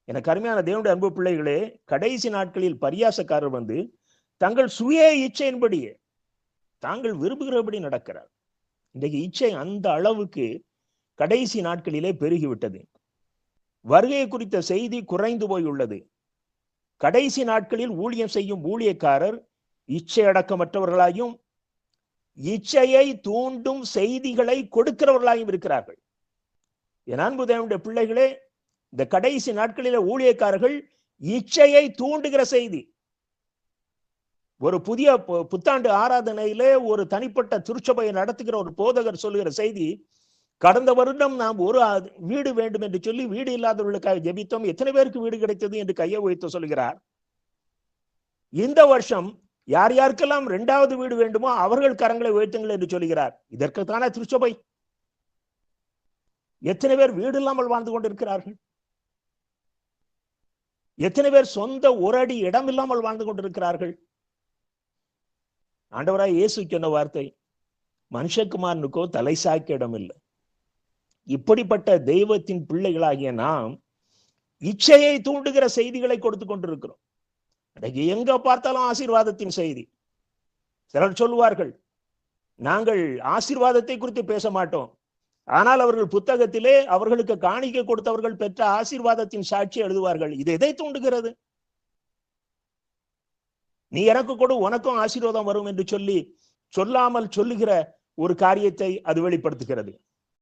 எனக்கு அருமையான தேவனுடைய அன்பு பிள்ளைகளே, கடைசி நாட்களில் பரியாசக்காரர் வந்து தங்கள் சுய இச்சையின்படியே தாங்கள் விரும்புகிறபடி நடக்கிறார். இன்றைக்கு இச்சை அந்த அளவுக்கு கடைசி நாட்களிலே பெருகிவிட்டது. வருகை குறித்த செய்தி குறைந்து போய் உள்ளது. கடைசி நாட்களில் ஊழியம் செய்யும் ஊழியக்காரர் இச்சை அடக்கமற்றவர்களாயும் இச்சையை தூண்டும் செய்திகளை கொடுக்கிறவர்களாயும் இருக்கிறார்கள். என் அன்பு தேவனுடைய பிள்ளைகளே, இந்த கடைசி நாட்களிலே ஊழியக்காரர்கள் இச்சையை தூண்டுகிற செய்தி, ஒரு புதிய புத்தாண்டு ஆராதனையிலே ஒரு தனிப்பட்ட திருச்சபையை நடத்துகிற ஒரு போதகர் சொல்லுகிற செய்தி, கடந்த வருடம் நாம் ஒரு வீடு வேண்டும் என்று சொல்லி வீடு இல்லாதவர்களுக்காக ஜெபித்தோம், எத்தனை பேருக்கு வீடு கிடைத்தது என்று கையை உயர்த்த சொல்கிறார். இந்த வருஷம் யார் யாருக்கெல்லாம் 2வது வீடு வேண்டுமோ அவர்கள் கரங்களை உயர்த்துங்கள் என்று சொல்கிறார். இதற்குத்தான திருச்சபை? எத்தனை பேர் வீடு இல்லாமல் வாழ்ந்து கொண்டிருக்கிறார்கள்? எத்தனை பேர் சொந்த ஒரு அடி இடம் இல்லாமல் வாழ்ந்து கொண்டிருக்கிறார்கள்? ஆண்டவராய் இயேசு சொன்ன வார்த்தை, மனுஷகுமாரனுக்கோ தலை சாய்க்க இடம் இல்லை. இப்படிப்பட்ட தெய்வத்தின் பிள்ளைகளாகிய நாம் இச்சையை தூண்டுகிற செய்திகளை கொடுத்து கொண்டிருக்கிறோம். எங்க பார்த்தாலும் ஆசீர்வாதத்தின் செய்தி. சிலர் சொல்லுவார்கள், நாங்கள் ஆசீர்வாதத்தை குறித்து பேச மாட்டோம், ஆனால் அவர்கள் புத்தகத்திலே அவர்களுக்கு காணிக்கை கொடுத்தவர்கள் பெற்ற ஆசீர்வாதத்தின் சாட்சி எழுதுவார்கள். இது எதை தூண்டுகிறது? நீ எனக்கு கொடு, உனக்கும் ஆசீர்வாதம் வரும் என்று சொல்லி சொல்லாமல் சொல்லுகிற ஒரு காரியத்தை அது வெளிப்படுத்துகிறது.